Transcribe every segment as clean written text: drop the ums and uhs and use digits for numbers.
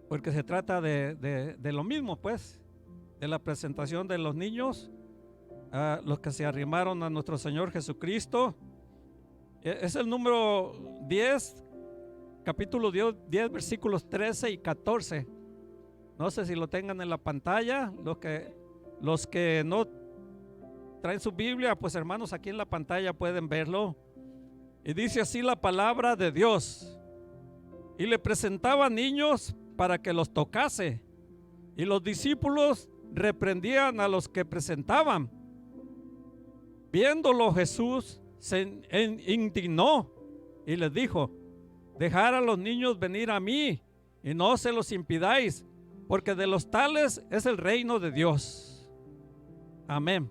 porque se trata de lo mismo, pues, de la presentación de los niños, los que se arrimaron a nuestro Señor Jesucristo. Es el número 10, capítulo 10, versículos 13 y 14. No sé si lo tengan en la pantalla. Los que no traen su Biblia, pues hermanos, aquí en la pantalla pueden verlo. Y dice así la palabra de Dios: y le presentaba niños para que los tocase, y los discípulos reprendían a los que presentaban. Viéndolo, Jesús se indignó y les dijo: dejad a los niños venir a mí, y no se los impidáis, porque de los tales es el reino de Dios. Amén.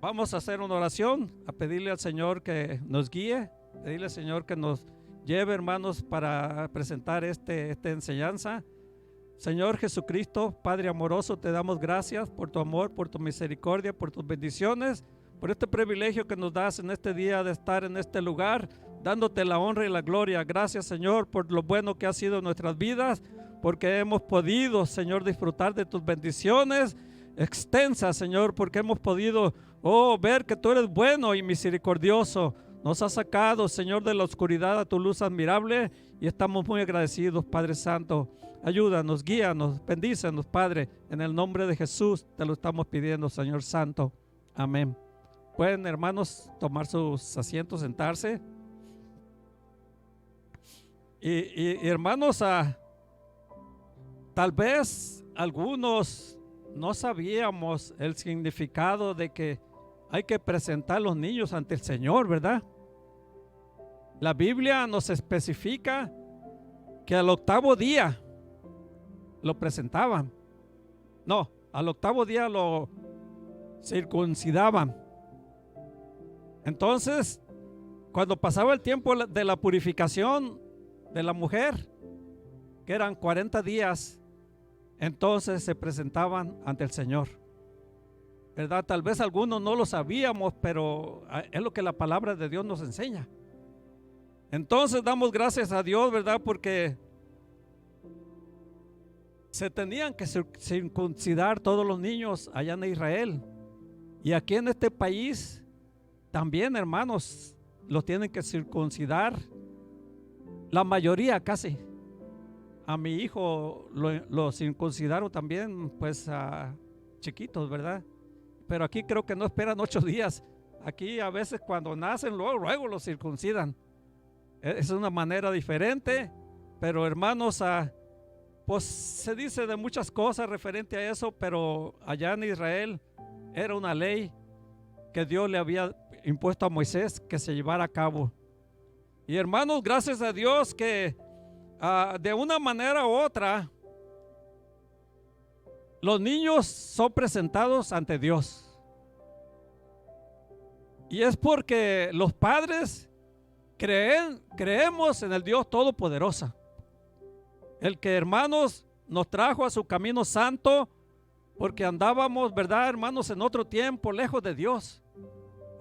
Vamos a hacer una oración, a pedirle al Señor que nos guíe, pedirle al Señor que nos lleve, hermanos, para presentar esta enseñanza. Señor Jesucristo, Padre amoroso, te damos gracias por tu amor, por tu misericordia, por tus bendiciones, por este privilegio que nos das en este día de estar en este lugar, dándote la honra y la gloria. Gracias, Señor, por lo bueno que ha sido en nuestras vidas, porque hemos podido, Señor, disfrutar de tus bendiciones extensas, Señor, porque hemos podido, ver que tú eres bueno y misericordioso. Nos has sacado, Señor, de la oscuridad a tu luz admirable, y estamos muy agradecidos, Padre Santo. Ayúdanos, guíanos, bendícenos, Padre, en el nombre de Jesús te lo estamos pidiendo, Señor Santo. Amén. Pueden, hermanos, tomar sus asientos, sentarse. Y hermanos, tal vez algunos no sabíamos el significado de que hay que presentar a los niños ante el Señor, ¿verdad? La Biblia nos especifica que al octavo día lo presentaban. No, al octavo día lo circuncidaban. Entonces, cuando pasaba el tiempo de la purificación de la mujer, que eran 40 días, entonces se presentaban ante el Señor, ¿verdad? Tal vez algunos no lo sabíamos, pero es lo que la palabra de Dios nos enseña. Entonces damos gracias a Dios, ¿verdad? Porque se tenían que circuncidar todos los niños allá en Israel. Y aquí en este país también, hermanos, los tienen que circuncidar. La mayoría casi. A mi hijo lo circuncidaron también, pues chiquitos, ¿verdad? Pero aquí creo que no esperan 8 días. Aquí a veces cuando nacen, luego los circuncidan. Es una manera diferente, pero hermanos, pues se dice de muchas cosas referente a eso, pero allá en Israel era una ley que Dios le había impuesto a Moisés que se llevara a cabo. Y hermanos, gracias a Dios que de una manera u otra los niños son presentados ante Dios. Y es porque los padres creemos en el Dios Todopoderoso, el que, hermanos, nos trajo a su camino santo, porque andábamos, ¿verdad, hermanos?, en otro tiempo lejos de Dios,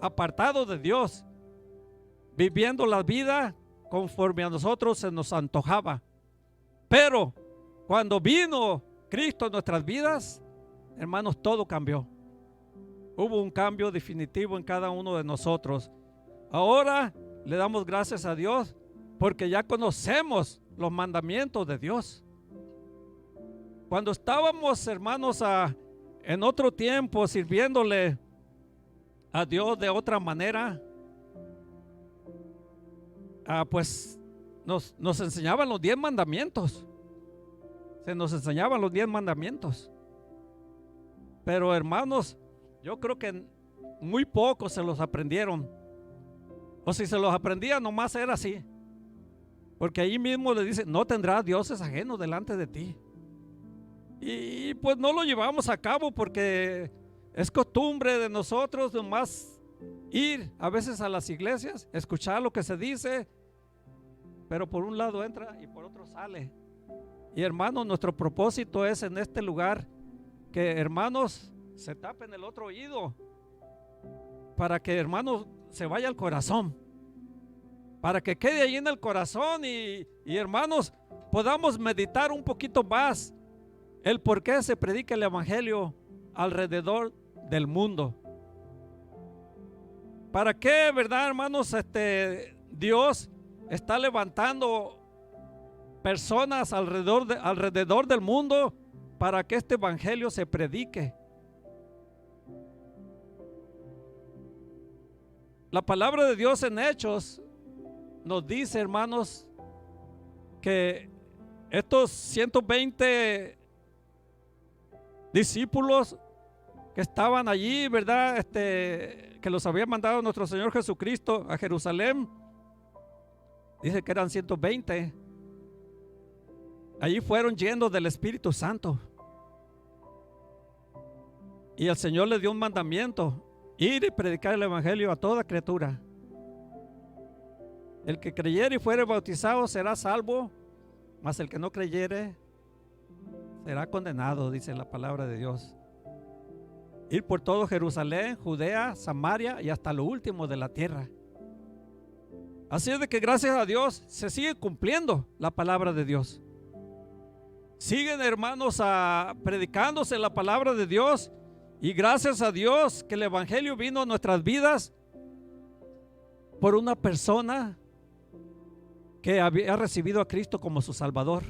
apartados de Dios, viviendo la vida conforme a nosotros se nos antojaba. Pero cuando vino Cristo en nuestras vidas, hermanos, todo cambió. Hubo un cambio definitivo en cada uno de nosotros. Ahora le damos gracias a Dios porque ya conocemos los mandamientos de Dios. Cuando estábamos, hermanos, en otro tiempo sirviéndole a Dios de otra manera, pues nos enseñaban los 10 mandamientos. Se nos enseñaban los 10 mandamientos. Pero hermanos, yo creo que muy pocos se los aprendieron. O si se los aprendían, nomás era así. Porque ahí mismo le dice: no tendrás dioses ajenos delante de ti. Y pues no lo llevamos a cabo porque es costumbre de nosotros nomás ir a veces a las iglesias, escuchar lo que se dice, pero por un lado entra y por otro sale. Y hermanos, nuestro propósito es en este lugar que, hermanos, se tapen el otro oído para que, hermanos, se vaya al corazón. para que quede ahí en el corazón y hermanos, podamos meditar un poquito más el por qué se predica el evangelio alrededor del mundo. ¿Para qué, verdad, hermanos? Dios está levantando personas alrededor del mundo para que este evangelio se predique. La palabra de Dios en Hechos nos dice, hermanos, que estos 120 discípulos que estaban allí, ¿verdad? Que los había mandado nuestro Señor Jesucristo a Jerusalén, dice que eran 120. Allí fueron llenos del Espíritu Santo. Y el Señor les dio un mandamiento: ir y predicar el evangelio a toda criatura. El que creyere y fuere bautizado será salvo, mas el que no creyere será condenado, dice la palabra de Dios. Ir por todo Jerusalén, Judea, Samaria y hasta lo último de la tierra. Así es de que gracias a Dios se sigue cumpliendo la palabra de Dios. Siguen, hermanos, predicándose la palabra de Dios. Y gracias a Dios que el evangelio vino a nuestras vidas por una persona que había recibido a Cristo como su Salvador.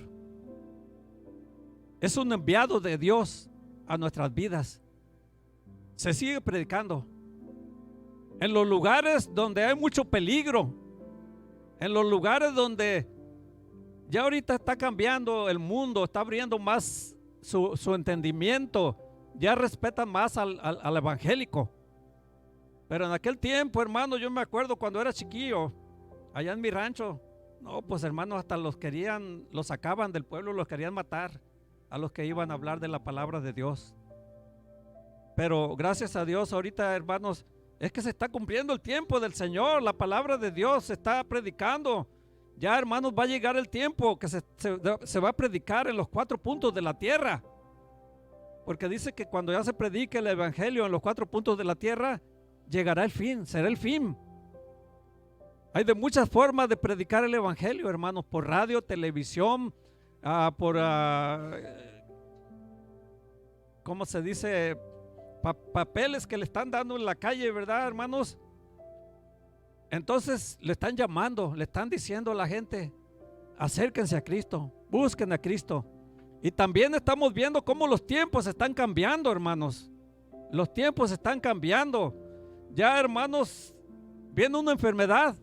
Es un enviado de Dios a nuestras vidas. Se sigue predicando en los lugares donde hay mucho peligro, en los lugares donde ya ahorita está cambiando el mundo, está abriendo más su entendimiento, ya respetan más al evangélico. Pero en aquel tiempo, hermano, yo me acuerdo cuando era chiquillo, allá en mi rancho, no, pues hermanos, hasta los sacaban del pueblo, los querían matar a los que iban a hablar de la palabra de Dios. Pero gracias a Dios ahorita, hermanos, es que se está cumpliendo el tiempo del Señor. La palabra de Dios se está predicando. Ya, hermanos, va a llegar el tiempo que se va a predicar en los 4 puntos de la tierra. Porque dice que cuando ya se predique el evangelio en los 4 puntos de la tierra, llegará el fin, será el fin. Hay de muchas formas de predicar el evangelio, hermanos, por radio, televisión, por ¿cómo se dice? Papeles que le están dando en la calle, ¿verdad, hermanos? Entonces le están llamando, le están diciendo a la gente: acérquense a Cristo, busquen a Cristo. Y también estamos viendo cómo los tiempos están cambiando, hermanos. Los tiempos están cambiando. Ya, hermanos, viene una enfermedad,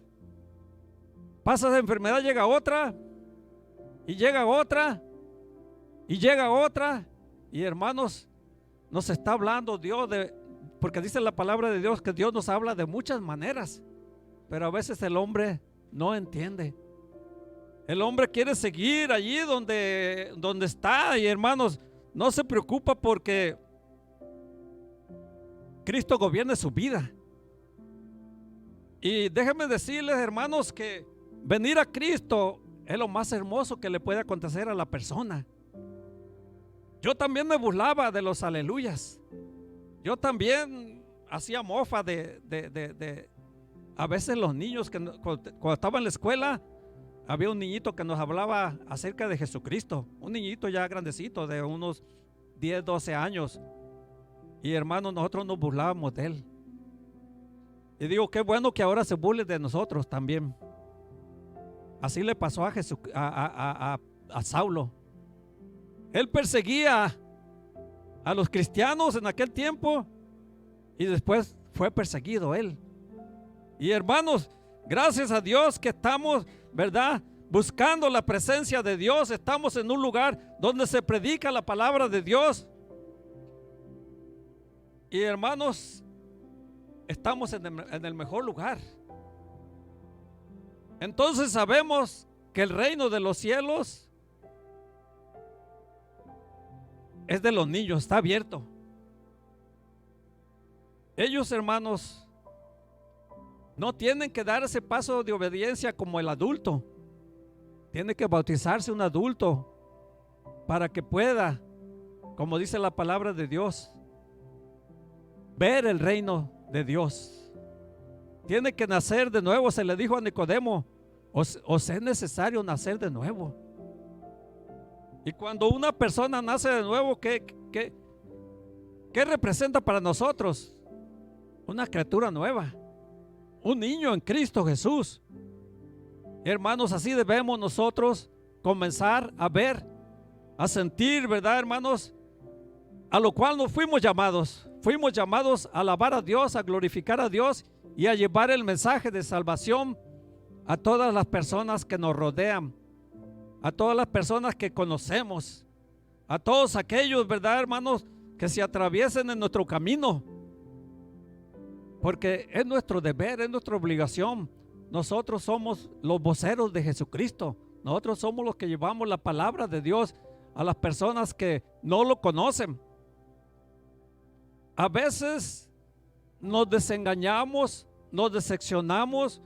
pasa esa enfermedad, llega otra, y llega otra, y llega otra. Y hermanos, nos está hablando Dios porque dice la palabra de Dios que Dios nos habla de muchas maneras, pero a veces el hombre no entiende. El hombre quiere seguir allí donde está. Y hermanos, no se preocupa porque Cristo gobierne su vida. Y déjenme decirles, hermanos, que venir a Cristo es lo más hermoso que le puede acontecer a la persona. Yo también me burlaba de los aleluyas. Yo también hacía mofa de a veces los niños que cuando estaba en la escuela, había un niñito que nos hablaba acerca de Jesucristo, un niñito ya grandecito de unos 10, 12 años. Y hermanos, nosotros nos burlábamos de él. Y digo, qué bueno que ahora se burle de nosotros también. Así le pasó a Saulo. Él perseguía a los cristianos en aquel tiempo y después fue perseguido él. Y hermanos, gracias a Dios que estamos, ¿verdad?, buscando la presencia de Dios. Estamos en un lugar donde se predica la palabra de Dios. Y hermanos, estamos en el mejor lugar. Entonces sabemos que el reino de los cielos es de los niños, está abierto. Ellos, hermanos, no tienen que dar ese paso de obediencia como el adulto. Tiene que bautizarse un adulto para que pueda, como dice la palabra de Dios, ver el reino de Dios. Tiene que nacer de nuevo. Se le dijo a Nicodemo: os es necesario nacer de nuevo. Y cuando una persona nace de nuevo, ¿qué representa para nosotros? Una criatura nueva, un niño en Cristo Jesús. Hermanos, así debemos nosotros comenzar a ver, a sentir, ¿verdad, hermanos? A lo cual nos fuimos llamados. Fuimos llamados a alabar a Dios, a glorificar a Dios y a llevar el mensaje de salvación a todas las personas que nos rodean, a todas las personas que conocemos, a todos aquellos, ¿verdad, hermanos?, que se atraviesen en nuestro camino, porque es nuestro deber, es nuestra obligación. Nosotros somos los voceros de Jesucristo. Nosotros somos los que llevamos la palabra de Dios a las personas que no lo conocen. A veces nos desengañamos, nos decepcionamos,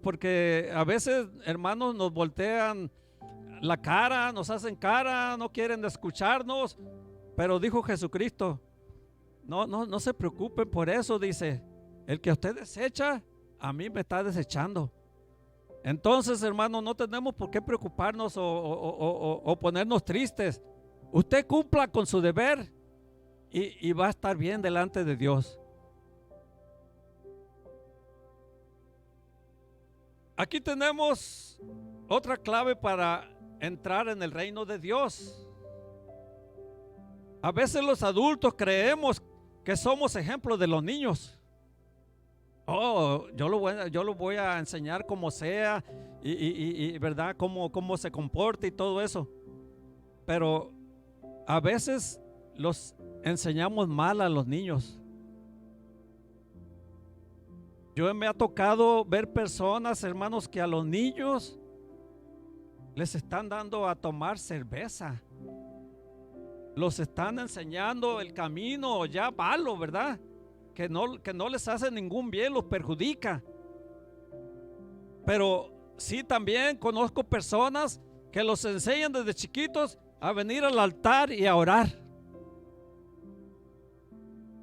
porque a veces, hermanos, nos voltean la cara, nos hacen cara, no quieren escucharnos. Pero dijo Jesucristo, no se preocupen por eso, dice, el que usted desecha, a mí me está desechando. Entonces, hermanos, no tenemos por qué preocuparnos o ponernos tristes. Usted cumpla con su deber y va a estar bien delante de Dios. Aquí tenemos otra clave para entrar en el reino de Dios. A veces los adultos creemos que somos ejemplos de los niños. Yo lo voy a enseñar como sea y verdad, cómo se comporta y todo eso. Pero a veces los enseñamos mal a los niños. Yo me ha tocado ver personas, hermanos, que a los niños les están dando a tomar cerveza. Los están enseñando el camino ya malo, ¿verdad? Que no les hace ningún bien, los perjudica. Pero sí, también conozco personas que los enseñan desde chiquitos a venir al altar y a orar,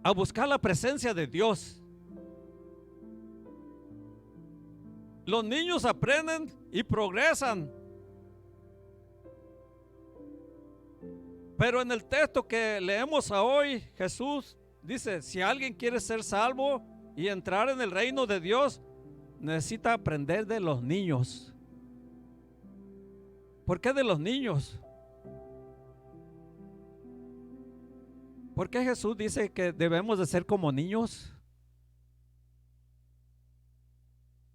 a buscar la presencia de Dios. Los niños aprenden y progresan. Pero en el texto que leemos hoy, Jesús dice, si alguien quiere ser salvo y entrar en el reino de Dios, necesita aprender de los niños. ¿Por qué de los niños? ¿Por qué Jesús dice que debemos de ser como niños?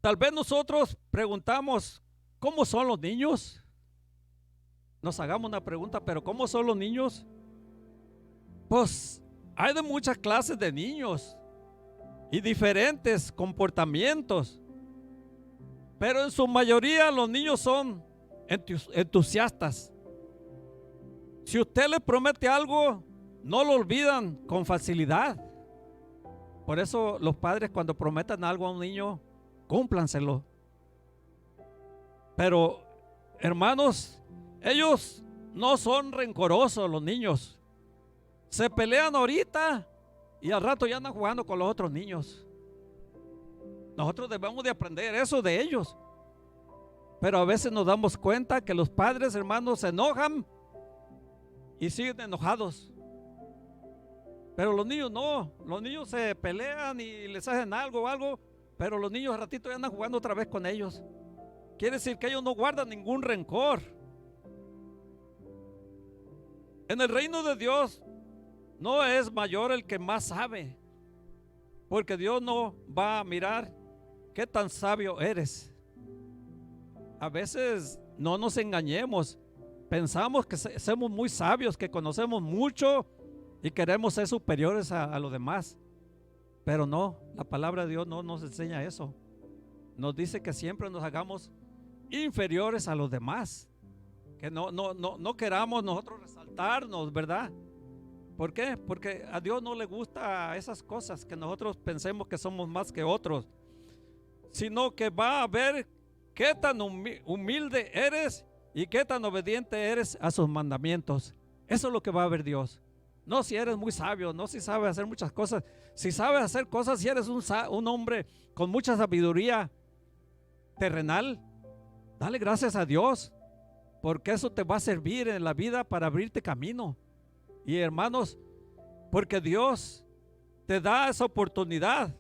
Tal vez nosotros preguntamos, ¿cómo son los niños? Nos hagamos una pregunta, pero ¿cómo son los niños? Pues hay de muchas clases de niños y diferentes comportamientos, pero en su mayoría los niños son entusiastas. Si usted le promete algo, no lo olvidan con facilidad. Por eso los padres, cuando prometan algo a un niño, cúmplanselo. Pero, hermanos, ellos no son rencorosos, los niños. Se pelean ahorita y al rato ya andan jugando con los otros niños. Nosotros debemos de aprender eso de ellos. Pero a veces nos damos cuenta que los padres, hermanos, se enojan y siguen enojados. Pero los niños no. Los niños se pelean y les hacen algo, pero los niños al ratito ya andan jugando otra vez con ellos. Quiere decir que ellos no guardan ningún rencor. En el reino de Dios no es mayor el que más sabe, porque Dios no va a mirar qué tan sabio eres. A veces no nos engañemos, pensamos que somos muy sabios, que conocemos mucho y queremos ser superiores a los demás, pero no, la palabra de Dios no nos enseña eso. Nos dice que siempre nos hagamos inferiores a los demás, que no queramos nosotros resaltarnos, ¿verdad? ¿Por qué? Porque a Dios no le gusta esas cosas, que nosotros pensemos que somos más que otros, sino que va a ver qué tan humilde eres y qué tan obediente eres a sus mandamientos. Eso es lo que va a ver Dios. No si eres muy sabio, no si sabes hacer muchas cosas. Si sabes hacer cosas, si eres un hombre con mucha sabiduría terrenal, Dale gracias a Dios, porque eso te va a servir en la vida para abrirte camino. Y hermanos, porque Dios te da esa oportunidad.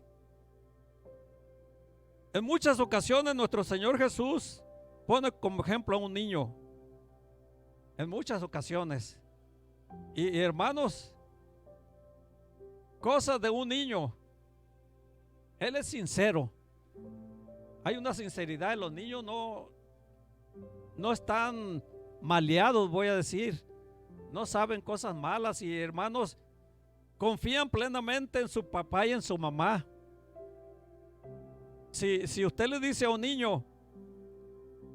En muchas ocasiones nuestro Señor Jesús pone como ejemplo a un niño. En muchas ocasiones. Y hermanos, cosas de un niño. Él es sincero. Hay una sinceridad. Los niños no están maleados, voy a decir. No saben cosas malas. Y hermanos, confían plenamente en su papá y en su mamá. Si usted le dice a un niño,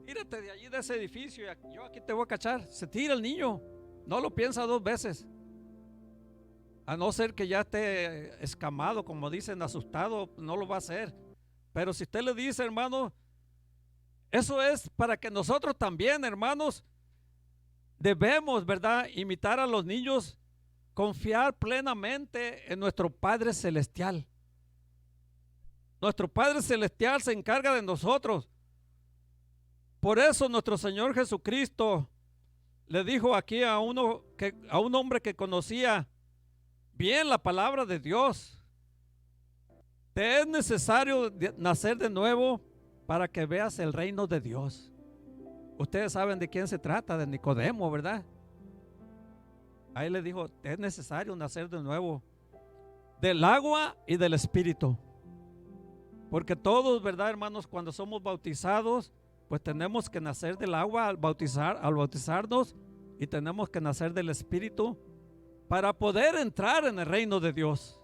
tírate de allí de ese edificio, yo aquí te voy a cachar, se tira el niño, no lo piensa dos veces, a no ser que ya esté escamado, como dicen, asustado, no lo va a hacer. Pero si usted le dice, hermano, eso es para que nosotros también, hermanos, debemos, ¿verdad?, imitar a los niños, confiar plenamente en nuestro Padre Celestial. Nuestro Padre Celestial se encarga de nosotros. Por eso nuestro Señor Jesucristo le dijo aquí a un hombre que conocía bien la palabra de Dios: te es necesario nacer de nuevo para que veas el reino de Dios. Ustedes saben de quién se trata, de Nicodemo, ¿verdad? Ahí le dijo: te es necesario nacer de nuevo del agua y del Espíritu. Porque todos, ¿verdad, hermanos? Cuando somos bautizados, pues tenemos que nacer del agua al bautizarnos, y tenemos que nacer del Espíritu para poder entrar en el reino de Dios.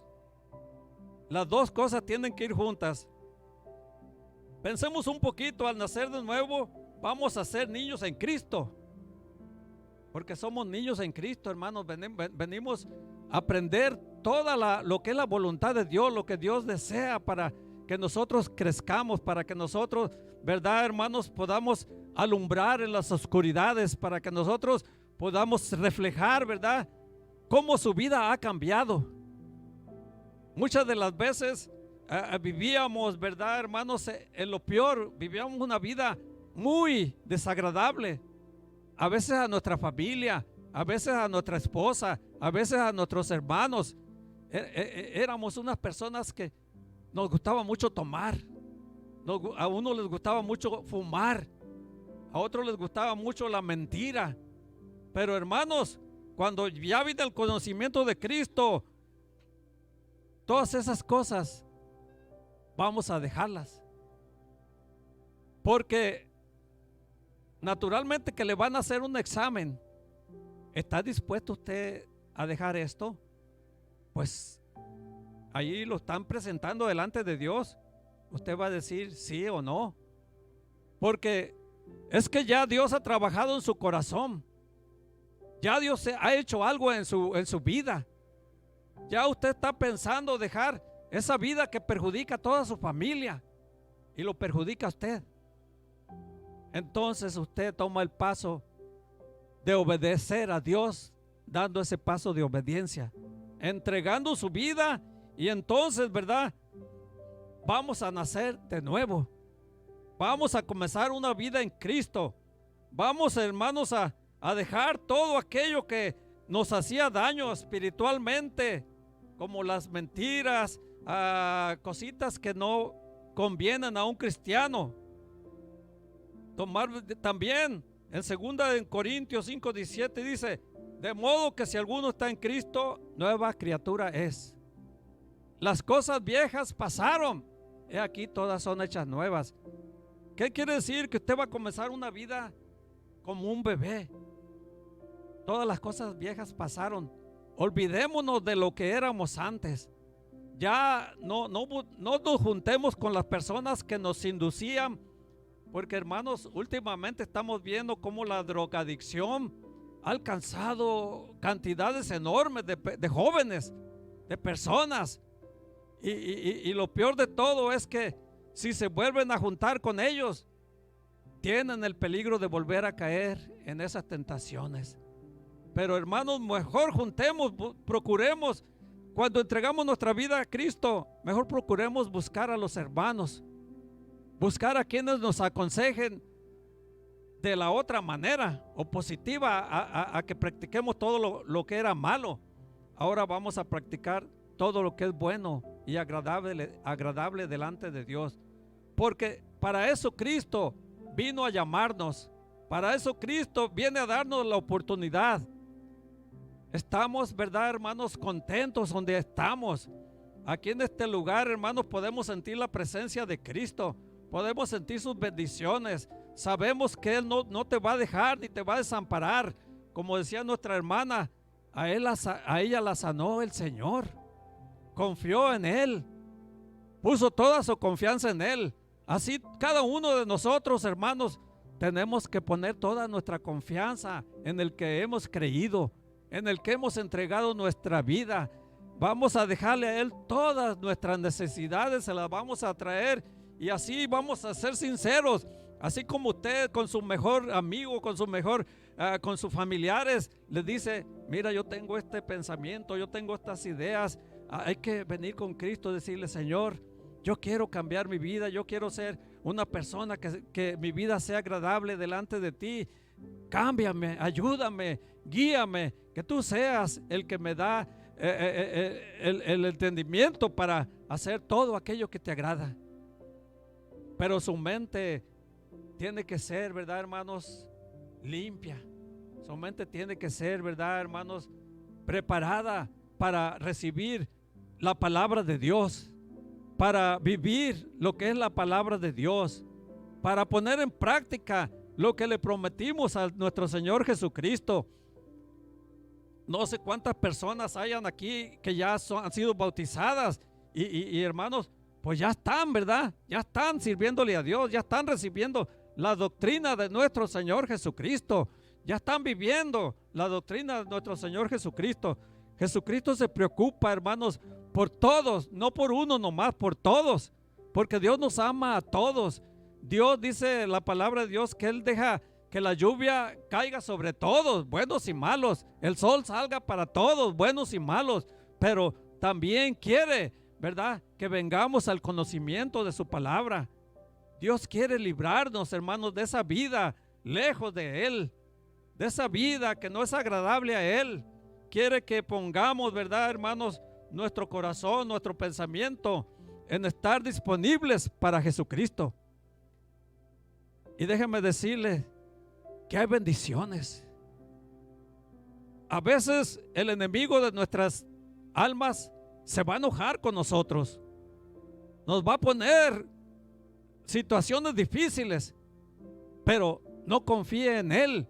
Las dos cosas tienen que ir juntas. Pensemos un poquito: al nacer de nuevo, vamos a ser niños en Cristo. Porque somos niños en Cristo, hermanos. Venimos a aprender lo que es la voluntad de Dios, lo que Dios desea para que nosotros crezcamos, para que nosotros, ¿verdad, hermanos?, podamos alumbrar en las oscuridades, para que nosotros podamos reflejar, ¿verdad?, cómo su vida ha cambiado. Muchas de las veces vivíamos, ¿verdad, hermanos?, en lo peor, vivíamos una vida muy desagradable. A veces a nuestra familia, a veces a nuestra esposa, a veces a nuestros hermanos. Éramos unas personas que nos gustaba mucho tomar, a uno les gustaba mucho fumar, a otros les gustaba mucho la mentira. Pero hermanos, cuando ya viene el conocimiento de Cristo, todas esas cosas vamos a dejarlas, porque naturalmente que le van a hacer un examen. ¿Está dispuesto usted a dejar esto? Pues ahí lo están presentando delante de Dios. Usted va a decir sí o no, porque es que ya Dios ha trabajado en su corazón. Ya Dios ha hecho algo en su vida. Ya usted está pensando dejar esa vida que perjudica a toda su familia y lo perjudica a usted. Entonces usted toma el paso de obedecer a Dios, dando ese paso de obediencia, entregando su vida. Y entonces, ¿verdad?, vamos a nacer de nuevo. Vamos a comenzar una vida en Cristo. Vamos, hermanos, a dejar todo aquello que nos hacía daño espiritualmente, como las mentiras, cositas que no convienen a un cristiano. Tomar también en 2 Corintios 5:17 dice: de modo que si alguno está en Cristo, nueva criatura es. Las cosas viejas pasaron, he aquí todas son hechas nuevas. ¿Qué quiere decir? Que usted va a comenzar una vida como un bebé. Todas las cosas viejas pasaron. Olvidémonos de lo que éramos antes. Ya no nos juntemos con las personas que nos inducían, porque hermanos, últimamente estamos viendo cómo la drogadicción ha alcanzado cantidades enormes de jóvenes, de personas. Y lo peor de todo es que si se vuelven a juntar con ellos, tienen el peligro de volver a caer en esas tentaciones. Pero hermanos, mejor juntemos, procuremos, cuando entregamos nuestra vida a Cristo, mejor procuremos buscar a los hermanos, buscar a quienes nos aconsejen de la otra manera, opositiva a que practiquemos todo lo que era malo. Ahora vamos a practicar todo lo que es bueno y agradable delante de Dios. Porque para eso Cristo vino a llamarnos. Para eso Cristo viene a darnos la oportunidad. Estamos, ¿verdad, hermanos, contentos donde estamos? Aquí en este lugar, hermanos, podemos sentir la presencia de Cristo. Podemos sentir sus bendiciones. Sabemos que Él no te va a dejar ni te va a desamparar. Como decía nuestra hermana, a ella la sanó el Señor. Confió en Él. Puso toda su confianza en Él. Así cada uno de nosotros, hermanos, tenemos que poner toda nuestra confianza en el que hemos creído, en el que hemos entregado nuestra vida. Vamos a dejarle a Él todas nuestras necesidades, se las vamos a traer, y así vamos a ser sinceros. Así como usted con su mejor amigo, con sus familiares, le dice: mira, yo tengo este pensamiento, yo tengo estas ideas. Hay que venir con Cristo, decirle: Señor, yo quiero cambiar mi vida, yo quiero ser una persona que mi vida sea agradable delante de ti. Cámbiame, ayúdame, guíame, que tú seas el que me da el entendimiento para hacer todo aquello que te agrada. Pero su mente tiene que ser, ¿verdad, hermanos?, limpia. Su mente tiene que ser, ¿verdad, hermanos?, preparada para recibir la palabra de Dios, para vivir lo que es la palabra de Dios, para poner en práctica lo que le prometimos a nuestro Señor Jesucristo. No sé cuántas personas hayan aquí que ya han sido bautizadas y hermanos, pues ya están, ¿verdad? Ya están sirviéndole a Dios, ya están recibiendo la doctrina de nuestro Señor Jesucristo, ya están viviendo la doctrina de nuestro Señor Jesucristo. Jesucristo se preocupa, hermanos, por todos, no por uno nomás, por todos, porque Dios nos ama a todos. Dios, dice la palabra de Dios, que Él deja que la lluvia caiga sobre todos, buenos y malos, el sol salga para todos, buenos y malos, pero también quiere, ¿verdad?, que vengamos al conocimiento de su palabra. Dios quiere librarnos, hermanos, de esa vida lejos de Él, de esa vida que no es agradable a Él. Quiere que pongamos, ¿verdad, hermanos?, nuestro corazón, nuestro pensamiento en estar disponibles para Jesucristo. Y déjenme decirles que hay bendiciones. A veces el enemigo de nuestras almas se va a enojar con nosotros. Nos va a poner situaciones difíciles, pero no confíe en Él.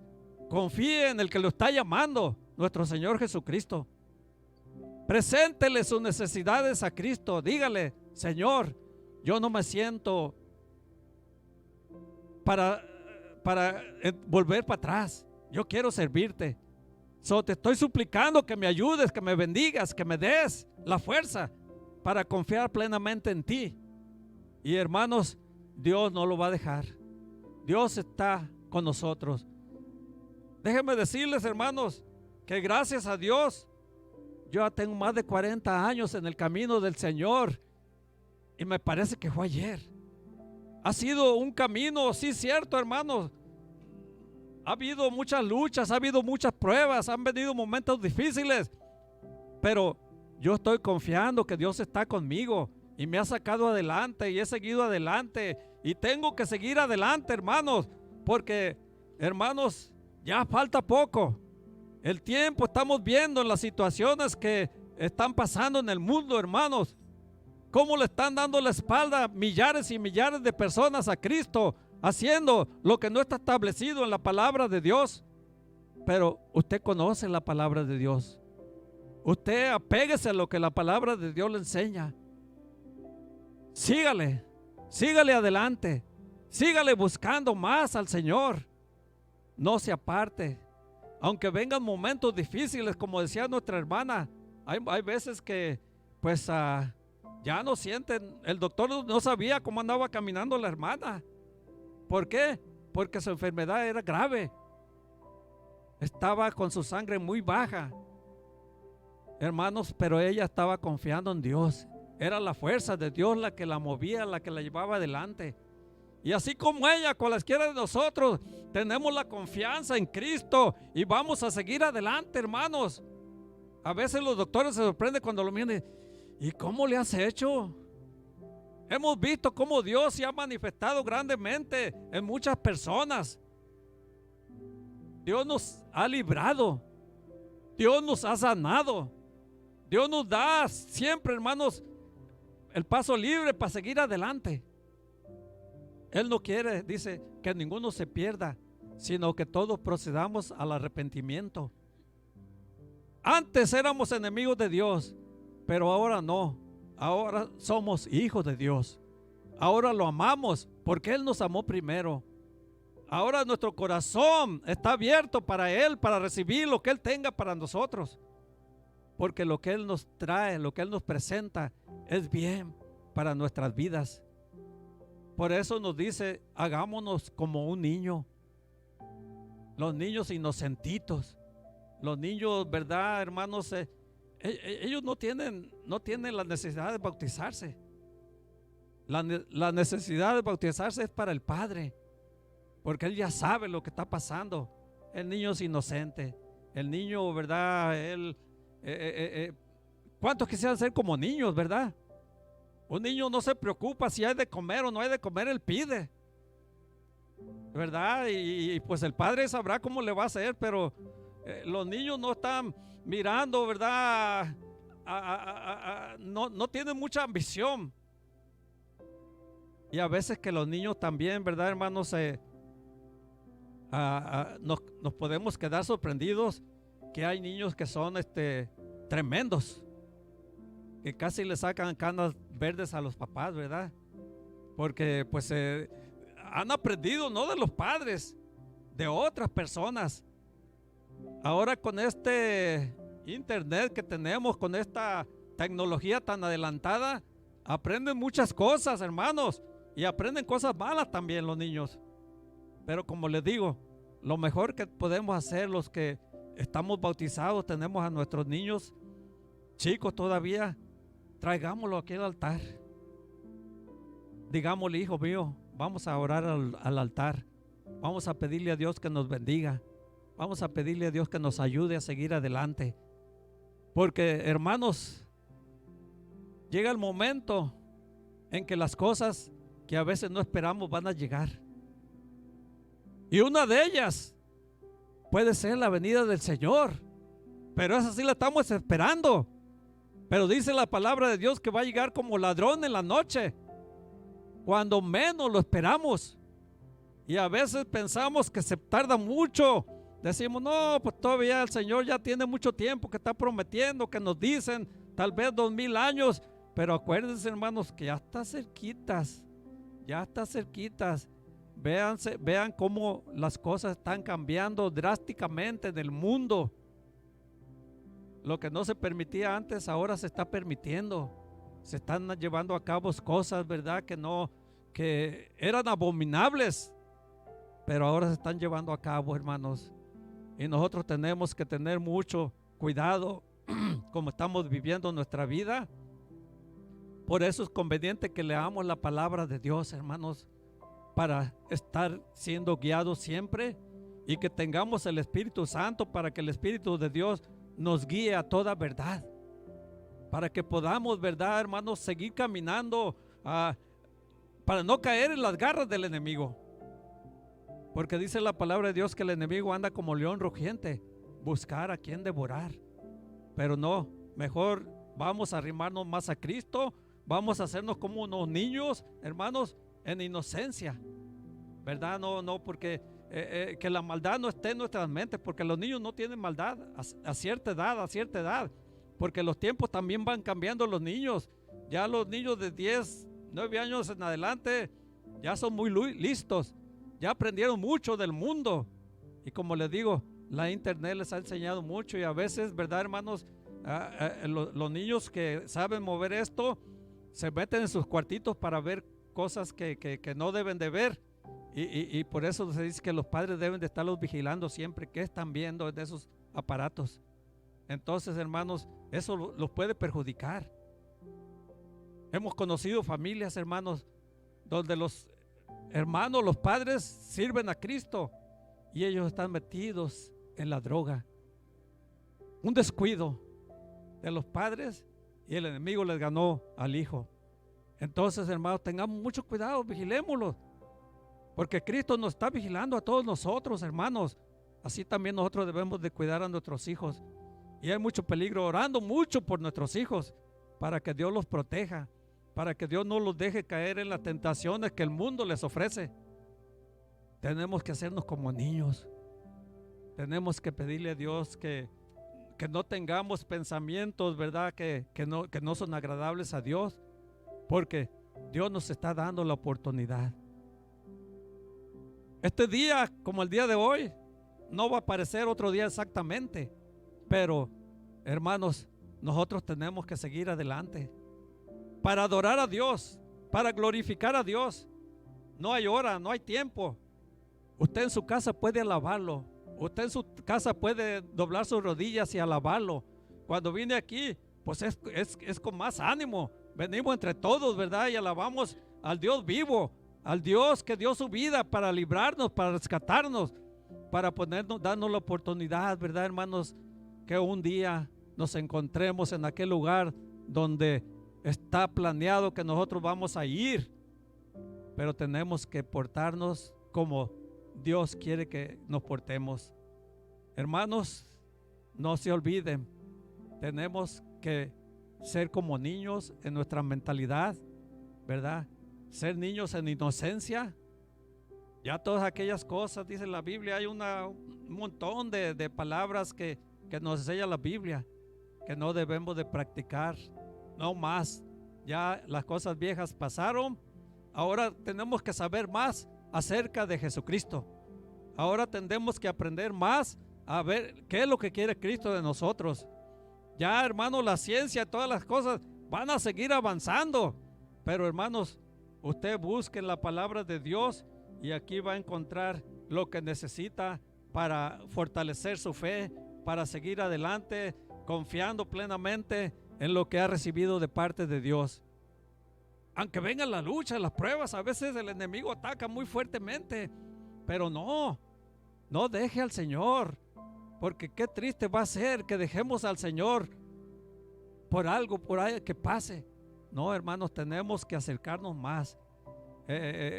Confíe en el que lo está llamando, nuestro Señor Jesucristo. Preséntele sus necesidades a Cristo. Dígale: Señor, yo no me siento para volver para atrás. Yo quiero servirte. Te estoy suplicando que me ayudes, que me bendigas, que me des la fuerza para confiar plenamente en ti. Y hermanos, Dios no lo va a dejar. Dios está con nosotros. Déjenme decirles, hermanos, que gracias a Dios, yo ya tengo más de 40 años en el camino del Señor, y me parece que fue ayer. Ha sido un camino, sí, cierto, hermanos. Ha habido muchas luchas, ha habido muchas pruebas, han venido momentos difíciles, pero yo estoy confiando que Dios está conmigo y me ha sacado adelante y he seguido adelante y tengo que seguir adelante, hermanos, porque, hermanos, ya falta poco. El tiempo, estamos viendo las situaciones que están pasando en el mundo, hermanos, cómo le están dando la espalda millares y millares de personas a Cristo, haciendo lo que no está establecido en la palabra de Dios. Pero usted conoce la palabra de Dios. Usted apéguese a lo que la palabra de Dios le enseña. Sígale adelante. Sígale buscando más al Señor. No se aparte. Aunque vengan momentos difíciles, como decía nuestra hermana, hay veces que pues ya no sienten. El doctor no sabía cómo andaba caminando la hermana. ¿Por qué? Porque su enfermedad era grave. Estaba con su sangre muy baja. Hermanos, pero ella estaba confiando en Dios. Era la fuerza de Dios la que la movía, la que la llevaba adelante. Y así como ella, cualquiera de nosotros, tenemos la confianza en Cristo y vamos a seguir adelante, hermanos. A veces los doctores se sorprenden cuando lo miran. ¿Y cómo le has hecho? Hemos visto cómo Dios se ha manifestado grandemente en muchas personas. Dios nos ha librado. Dios nos ha sanado. Dios nos da siempre, hermanos, el paso libre para seguir adelante. Él no quiere, dice, que ninguno se pierda, sino que todos procedamos al arrepentimiento. Antes éramos enemigos de Dios, pero ahora no. Ahora somos hijos de Dios. Ahora lo amamos porque Él nos amó primero. Ahora nuestro corazón está abierto para Él, para recibir lo que Él tenga para nosotros. Porque lo que Él nos trae, lo que Él nos presenta, es bien para nuestras vidas. Por eso nos dice, hagámonos como un niño. Los niños inocentitos. Los niños, ¿verdad, hermanos? Ellos no tienen la necesidad de bautizarse. La necesidad de bautizarse es para el Padre, porque Él ya sabe lo que está pasando. El niño es inocente. El niño, ¿verdad? ¿Cuántos quisieran ser como niños, verdad? Un niño no se preocupa si hay de comer o no hay de comer, él pide, ¿verdad? Y pues el padre sabrá cómo le va a hacer, pero los niños no están mirando, ¿verdad? No tienen mucha ambición. Y a veces que los niños también, ¿verdad, hermanos? Nos podemos quedar sorprendidos que hay niños que son tremendos, que casi le sacan canas verdes a los papás, ¿verdad? Porque pues han aprendido no de los padres, de otras personas. Ahora con este internet que tenemos, con esta tecnología tan adelantada, aprenden muchas cosas, hermanos, y aprenden cosas malas también los niños. Pero como les digo, lo mejor que podemos hacer los que estamos bautizados, tenemos a nuestros niños chicos todavía, traigámoslo aquí al altar. Digámosle, hijo mío, vamos a orar al altar. Vamos a pedirle a Dios que nos bendiga. Vamos a pedirle a Dios que nos ayude a seguir adelante. Porque, hermanos, llega el momento en que las cosas que a veces no esperamos van a llegar. Y una de ellas puede ser la venida del Señor. Pero esa sí la estamos esperando. Pero dice la palabra de Dios que va a llegar como ladrón en la noche, cuando menos lo esperamos. Y a veces pensamos que se tarda mucho. Decimos, no, pues todavía el Señor ya tiene mucho tiempo que está prometiendo, que nos dicen tal vez 2000 años. Pero acuérdense, hermanos, que ya está cerquitas. Ya está cerquitas. Vean cómo las cosas están cambiando drásticamente en el mundo. Lo que no se permitía antes, ahora se está permitiendo. Se están llevando a cabo cosas, ¿verdad? Que eran abominables, pero ahora se están llevando a cabo, hermanos. Y nosotros tenemos que tener mucho cuidado como estamos viviendo nuestra vida. Por eso es conveniente que leamos la palabra de Dios, hermanos, para estar siendo guiados siempre, y que tengamos el Espíritu Santo para que el Espíritu de Dios nos guíe a toda verdad, para que podamos, verdad, hermanos, seguir caminando para no caer en las garras del enemigo. Porque dice la palabra de Dios que el enemigo anda como león rugiente, buscar a quien devorar. Pero no, mejor vamos a arrimarnos más a Cristo, vamos a hacernos como unos niños, hermanos, en inocencia, ¿verdad? No, porque que la maldad no esté en nuestras mentes, porque los niños no tienen maldad a cierta edad, porque los tiempos también van cambiando. Los niños, ya los niños de 10, 9 años en adelante, ya son muy listos, ya aprendieron mucho del mundo, y como les digo, la internet les ha enseñado mucho, y a veces, ¿verdad, hermanos? Los niños que saben mover esto, se meten en sus cuartitos para ver cosas que no deben de ver. Y por eso se dice que los padres deben de estarlos vigilando siempre, que están viendo de esos aparatos. Entonces, hermanos, eso los puede perjudicar. Hemos conocido familias, hermanos, donde los hermanos, los padres sirven a Cristo y ellos están metidos en la droga. Un descuido de los padres y el enemigo les ganó al hijo. Entonces, hermanos, tengamos mucho cuidado, vigilémoslo, porque Cristo nos está vigilando a todos nosotros, hermanos. Así también nosotros debemos de cuidar a nuestros hijos. Y hay mucho peligro, orando mucho por nuestros hijos, para que Dios los proteja, para que Dios no los deje caer en las tentaciones que el mundo les ofrece. Tenemos que hacernos como niños. Tenemos que pedirle a Dios que no tengamos pensamientos, ¿verdad? Que no son agradables a Dios, porque Dios nos está dando la oportunidad. Este día, como el día de hoy, no va a parecer otro día exactamente, pero, hermanos, nosotros tenemos que seguir adelante para adorar a Dios, para glorificar a Dios. No hay hora, no hay tiempo. Usted en su casa puede alabarlo. Usted en su casa puede doblar sus rodillas y alabarlo. Cuando viene aquí, pues es con más ánimo. Venimos entre todos, ¿verdad? Y alabamos al Dios vivo, al Dios que dio su vida para librarnos, para rescatarnos, para darnos la oportunidad, ¿verdad, hermanos? Que un día nos encontremos en aquel lugar donde está planeado que nosotros vamos a ir, pero tenemos que portarnos como Dios quiere que nos portemos. Hermanos, no se olviden, tenemos que ser como niños en nuestra mentalidad, ¿verdad? Ser niños en inocencia. Ya todas aquellas cosas, dice la Biblia, hay un montón de palabras que nos enseña la Biblia, que no debemos de practicar, no más. Ya las cosas viejas pasaron, ahora tenemos que saber más acerca de Jesucristo. Ahora tenemos que aprender más a ver qué es lo que quiere Cristo de nosotros. Ya, hermanos, la ciencia, todas las cosas van a seguir avanzando, pero, hermanos, usted busque en la palabra de Dios y aquí va a encontrar lo que necesita para fortalecer su fe, para seguir adelante, confiando plenamente en lo que ha recibido de parte de Dios. Aunque vengan la lucha, las pruebas, a veces el enemigo ataca muy fuertemente, pero no deje al Señor, porque qué triste va a ser que dejemos al Señor por algo, por ahí que pase. No, hermanos, tenemos que acercarnos más.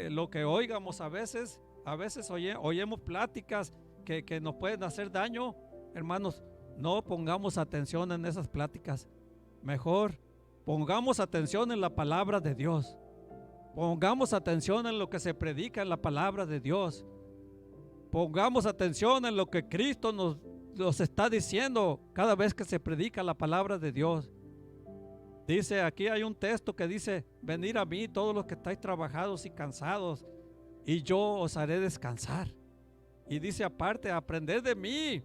Lo que oigamos a veces oímos pláticas que nos pueden hacer daño. Hermanos, no pongamos atención en esas pláticas. Mejor pongamos atención en la palabra de Dios. Pongamos atención en lo que se predica en la palabra de Dios. Pongamos atención en lo que Cristo nos está diciendo cada vez que se predica la palabra de Dios. Dice, aquí hay un texto que dice: venid a mí todos los que estáis trabajados y cansados, y yo os haré descansar. Y dice aparte: aprended de mí,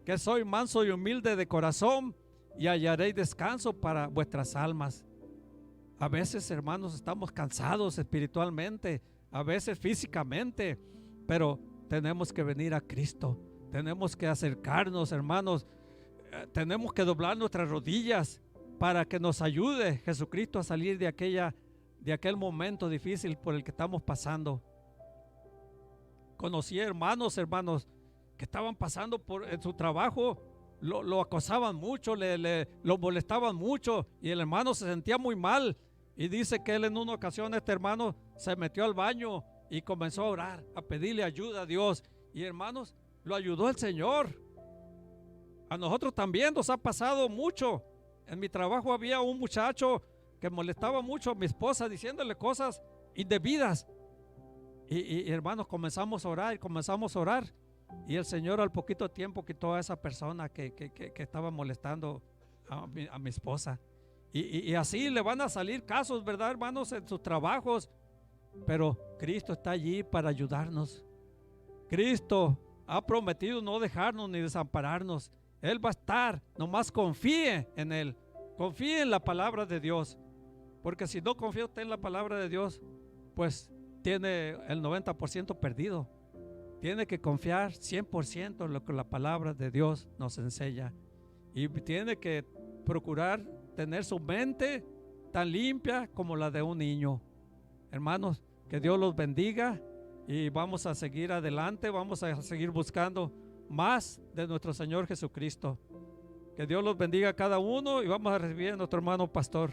que soy manso y humilde de corazón, y hallaréis descanso para vuestras almas. A veces, hermanos, estamos cansados espiritualmente, a veces físicamente, pero tenemos que venir a Cristo. Tenemos que acercarnos, hermanos. Tenemos que doblar nuestras rodillas para que nos ayude Jesucristo a salir de aquel momento difícil por el que estamos pasando. Conocí hermanos que estaban pasando en su trabajo, lo acosaban mucho, lo molestaban mucho, y el hermano se sentía muy mal. Y dice que él en una ocasión, este hermano, se metió al baño y comenzó a orar, a pedirle ayuda a Dios. Y, hermanos, lo ayudó el Señor. A nosotros también nos ha pasado mucho. En mi trabajo había un muchacho que molestaba mucho a mi esposa, diciéndole cosas indebidas. Y hermanos, comenzamos a orar, y el Señor al poquito tiempo quitó a esa persona que estaba molestando a mi esposa. Y así le van a salir casos, ¿verdad, hermanos? En sus trabajos. Pero Cristo está allí para ayudarnos. Cristo ha prometido no dejarnos ni desampararnos. Él va a estar, nomás confíe en Él. Confíe en la palabra de Dios. Porque si no confía usted en la palabra de Dios, pues tiene el 90% perdido. Tiene que confiar 100% en lo que la palabra de Dios nos enseña. Y tiene que procurar tener su mente tan limpia como la de un niño. Hermanos, Que Dios los bendiga y vamos a seguir adelante, vamos a seguir buscando más de nuestro Señor Jesucristo. Que Dios los bendiga a cada uno y vamos a recibir a nuestro hermano pastor.